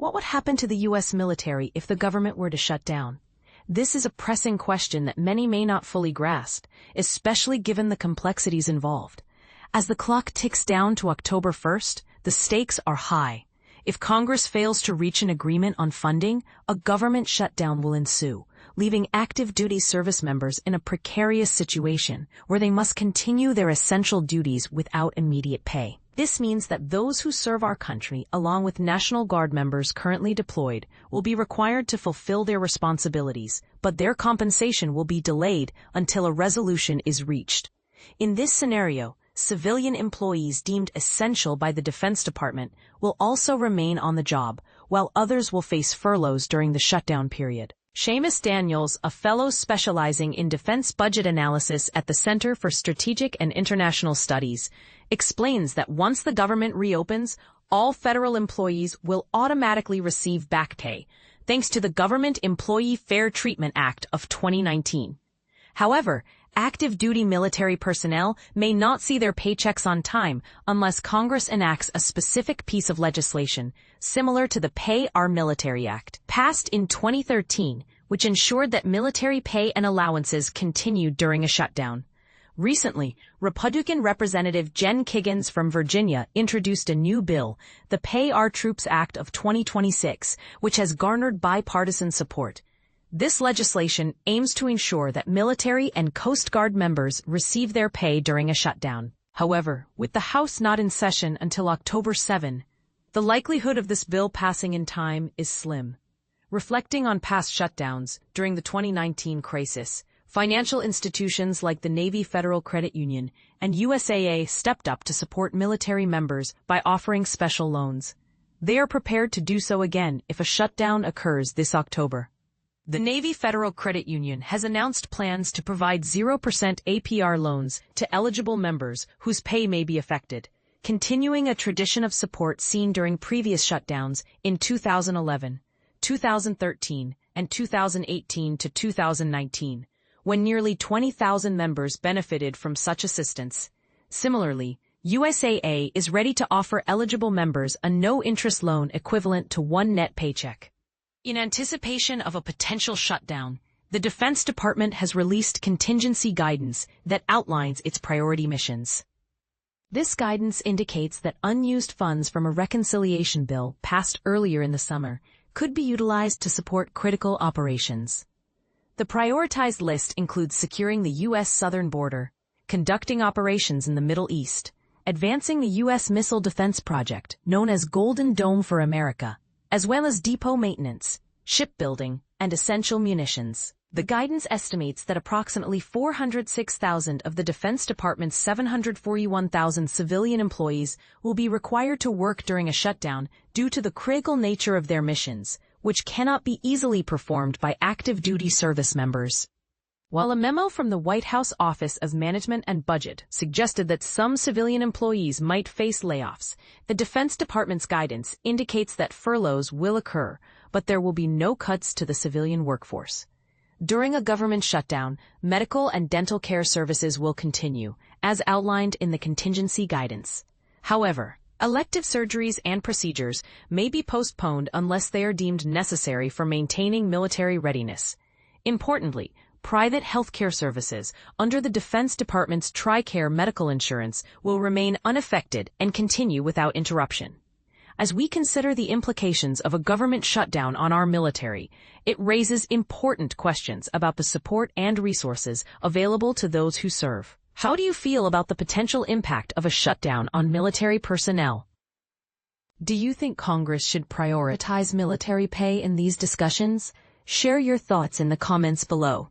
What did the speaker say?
What would happen to the U.S. military if the government were to shut down? This is a pressing question that many may not fully grasp, especially given the complexities involved. As the clock ticks down to October 1st, the stakes are high. If Congress fails to reach an agreement on funding, a government shutdown will ensue, leaving active duty service members in a precarious situation where they must continue their essential duties without immediate pay. This means that those who serve our country, along with National Guard members currently deployed, will be required to fulfill their responsibilities, but their compensation will be delayed until a resolution is reached. In this scenario, civilian employees deemed essential by the Defense Department will also remain on the job, while others will face furloughs during the shutdown period. Seamus Daniels, a fellow specializing in defense budget analysis at the Center for Strategic and International Studies, explains that once the government reopens, all federal employees will automatically receive back pay, thanks to the Government Employee Fair Treatment Act of 2019. However, active duty military personnel may not see their paychecks on time unless Congress enacts a specific piece of legislation, similar to the Pay Our Military Act, passed in 2013, which ensured that military pay and allowances continued during a shutdown. Recently, Republican Representative Jen Kiggans from Virginia introduced a new bill, the Pay Our Troops Act of 2026, which has garnered bipartisan support. This legislation aims to ensure that military and Coast Guard members receive their pay during a shutdown. However, with the House not in session until October 7, the likelihood of this bill passing in time is slim. Reflecting on past shutdowns during the 2019 crisis, financial institutions like the Navy Federal Credit Union and USAA stepped up to support military members by offering special loans. They are prepared to do so again if a shutdown occurs this October. The Navy Federal Credit Union has announced plans to provide 0% APR loans to eligible members whose pay may be affected, continuing a tradition of support seen during previous shutdowns in 2011, 2013, and 2018 to 2019, when nearly 20,000 members benefited from such assistance. Similarly, USAA is ready to offer eligible members a no-interest loan equivalent to one net paycheck. In anticipation of a potential shutdown, the Defense Department has released contingency guidance that outlines its priority missions. This guidance indicates that unused funds from a reconciliation bill passed earlier in the summer could be utilized to support critical operations. The prioritized list includes securing the U.S. southern border, conducting operations in the Middle East, advancing the U.S. Missile Defense Project, known as Golden Dome for America, as well as depot maintenance, shipbuilding, and essential munitions. The guidance estimates that approximately 406,000 of the Defense Department's 741,000 civilian employees will be required to work during a shutdown due to the critical nature of their missions, which cannot be easily performed by active duty service members. While a memo from the White House Office of Management and Budget suggested that some civilian employees might face layoffs, the Defense Department's guidance indicates that furloughs will occur, but there will be no cuts to the civilian workforce. During a government shutdown, medical and dental care services will continue, as outlined in the contingency guidance. However, elective surgeries and procedures may be postponed unless they are deemed necessary for maintaining military readiness. Importantly, private healthcare services under the Defense Department's TRICARE medical insurance will remain unaffected and continue without interruption. As we consider the implications of a government shutdown on our military, it raises important questions about the support and resources available to those who serve. How do you feel about the potential impact of a shutdown on military personnel? Do you think Congress should prioritize military pay in these discussions? Share your thoughts in the comments below.